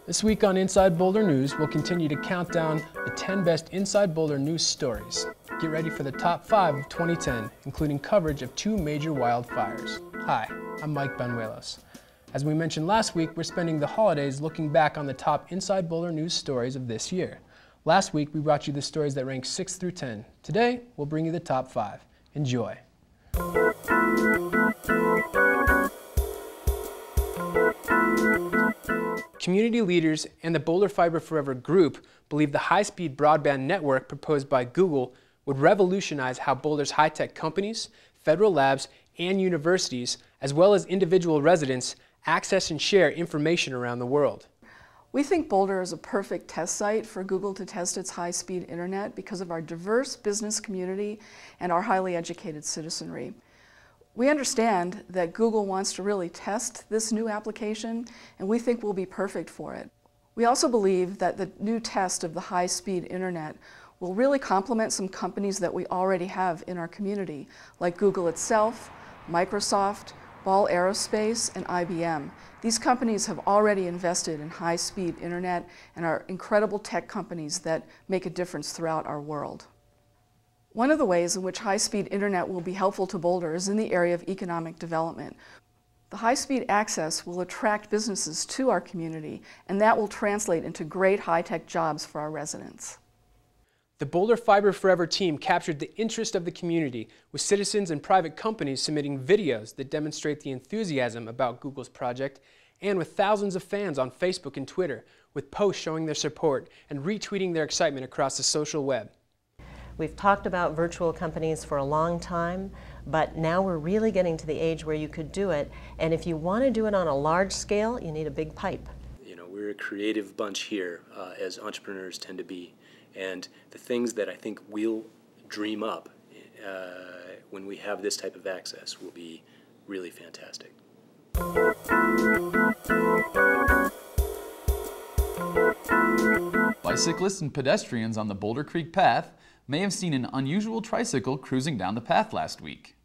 This week on Inside Boulder News, we'll continue to count down the 10 best Inside Boulder news stories. Get ready for the top 5 of 2010, including coverage of 2 major wildfires. Hi, I'm Mike Banuelos. As we mentioned last week, we're spending the holidays looking back on the top Inside Boulder news stories of this year. Last week, we brought you the stories that ranked 6 through 10. Today, we'll bring you the top 5. Enjoy. Community leaders and the Boulder Fiber Forever group believe the high-speed broadband network proposed by Google would revolutionize how Boulder's high-tech companies, federal labs, and universities, as well as individual residents, access and share information around the world. We think Boulder is a perfect test site for Google to test its high-speed internet because of our diverse business community and our highly educated citizenry. We understand that Google wants to really test this new application, and we think we'll be perfect for it. We also believe that the new test of the high-speed internet will really complement some companies that we already have in our community, like Google itself, Microsoft, Ball Aerospace, and IBM. These companies have already invested in high-speed internet and are incredible tech companies that make a difference throughout our world. One of the ways in which high-speed internet will be helpful to Boulder is in the area of economic development. The high-speed access will attract businesses to our community, and that will translate into great high-tech jobs for our residents. The Boulder Fiber Forever team captured the interest of the community, with citizens and private companies submitting videos that demonstrate the enthusiasm about Google's project, and with thousands of fans on Facebook and Twitter, with posts showing their support and retweeting their excitement across the social web. We've talked about virtual companies for a long time, but now we're really getting to the age where you could do it, and if you want to do it on a large scale, you need a big pipe. You know, we're a creative bunch here, as entrepreneurs tend to be, and the things that I think we'll dream up when we have this type of access will be really fantastic. Bicyclists and pedestrians on the Boulder Creek path may have seen an unusual tricycle cruising down the path last week.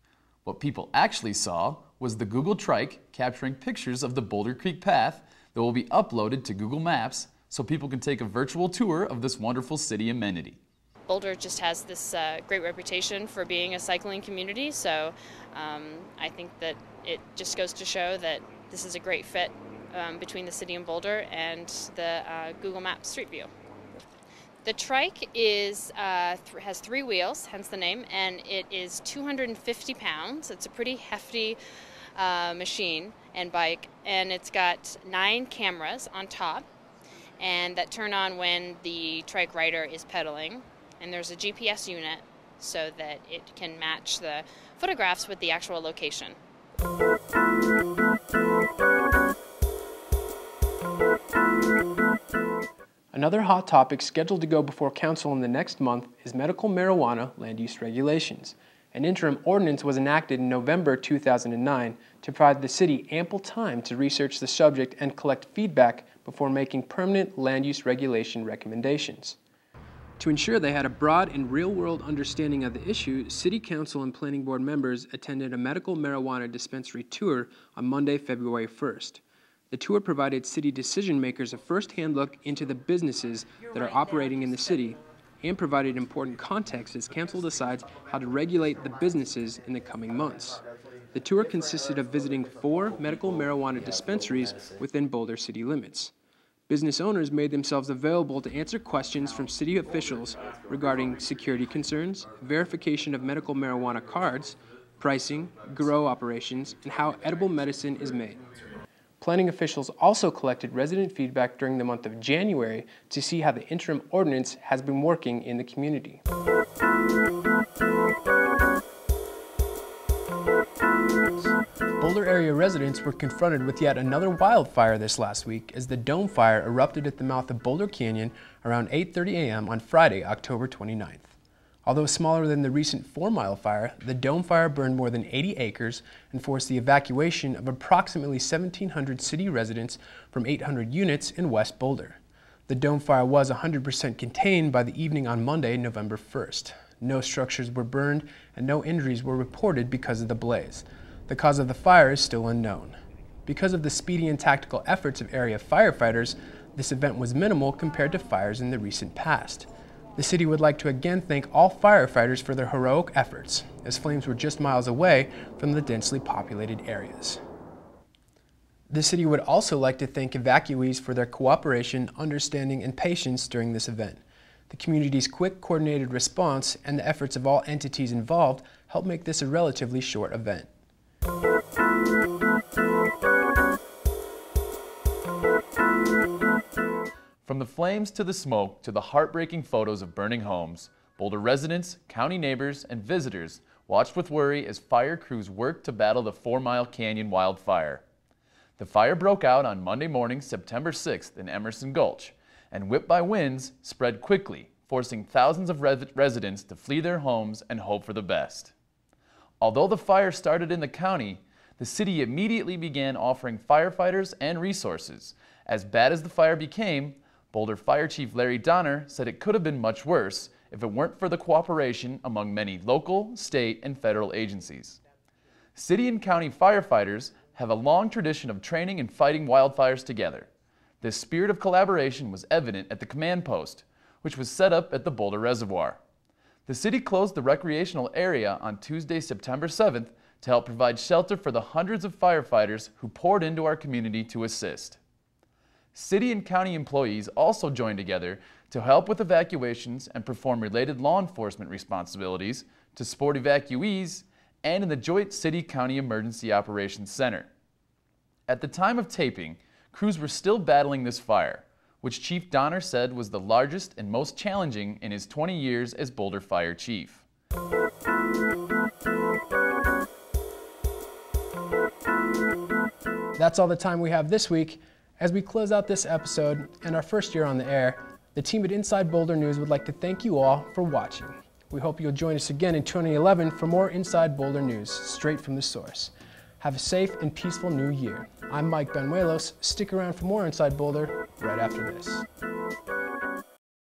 What people actually saw was the Google Trike capturing pictures of the Boulder Creek path that will be uploaded to Google Maps so people can take a virtual tour of this wonderful city amenity. Boulder just has this great reputation for being a cycling community, so I think that it just goes to show that this is a great fit between the city and Boulder and the Google Maps Street View. The Trike has 3 wheels, hence the name, and it is 250 pounds. It's a pretty hefty machine and bike, and it's got 9 cameras on top, and that turn on when the Trike rider is pedaling. And there's a GPS unit so that it can match the photographs with the actual location. Another hot topic scheduled to go before council in the next month is medical marijuana land use regulations. An interim ordinance was enacted in November 2009 to provide the city ample time to research the subject and collect feedback before making permanent land use regulation recommendations. To ensure they had a broad and real-world understanding of the issue, City Council and Planning Board members attended a medical marijuana dispensary tour on Monday, February 1st. The tour provided city decision-makers a first-hand look into the businesses that are operating in the city and provided important context as council decides how to regulate the businesses in the coming months. The tour consisted of visiting 4 medical marijuana dispensaries within Boulder city limits. Business owners made themselves available to answer questions from city officials regarding security concerns, verification of medical marijuana cards, pricing, grow operations, and how edible medicine is made. Planning officials also collected resident feedback during the month of January to see how the interim ordinance has been working in the community. Boulder area residents were confronted with yet another wildfire this last week as the Dome Fire erupted at the mouth of Boulder Canyon around 8:30 a.m. on Friday, October 29th. Although smaller than the recent 4-mile fire, the Dome Fire burned more than 80 acres and forced the evacuation of approximately 1,700 city residents from 800 units in West Boulder. The Dome Fire was 100% contained by the evening on Monday, November 1st. No structures were burned and no injuries were reported because of the blaze. The cause of the fire is still unknown. Because of the speedy and tactical efforts of area firefighters, This event was minimal compared to fires in the recent past. The city would like to again thank all firefighters for their heroic efforts, as flames were just miles away from the densely populated areas. The city would also like to thank evacuees for their cooperation, understanding, and patience during this event. The community's quick, coordinated response and the efforts of all entities involved helped make this a relatively short event. From the flames to the smoke to the heartbreaking photos of burning homes, Boulder residents, county neighbors, and visitors watched with worry as fire crews worked to battle the 4 Mile Canyon wildfire. The fire broke out on Monday morning, September 6th in Emerson Gulch, and whipped by winds spread quickly, forcing thousands of residents to flee their homes and hope for the best. Although the fire started in the county, the city immediately began offering firefighters and resources. As bad as the fire became, Boulder Fire Chief Larry Donner said it could have been much worse if it weren't for the cooperation among many local, state, and federal agencies. City and county firefighters have a long tradition of training and fighting wildfires together. This spirit of collaboration was evident at the command post, which was set up at the Boulder Reservoir. The city closed the recreational area on Tuesday, September 7th to help provide shelter for the hundreds of firefighters who poured into our community to assist. City and county employees also joined together to help with evacuations and perform related law enforcement responsibilities to support evacuees and in the Joint City-County Emergency Operations Center. At the time of taping, crews were still battling this fire, which Chief Donner said was the largest and most challenging in his 20 years as Boulder Fire Chief. That's all the time we have this week. As we close out this episode and our first year on the air, the team at Inside Boulder News would like to thank you all for watching. We hope you'll join us again in 2011 for more Inside Boulder News, straight from the source. Have a safe and peaceful new year. I'm Mike Benuelos. Stick around for more Inside Boulder right after this.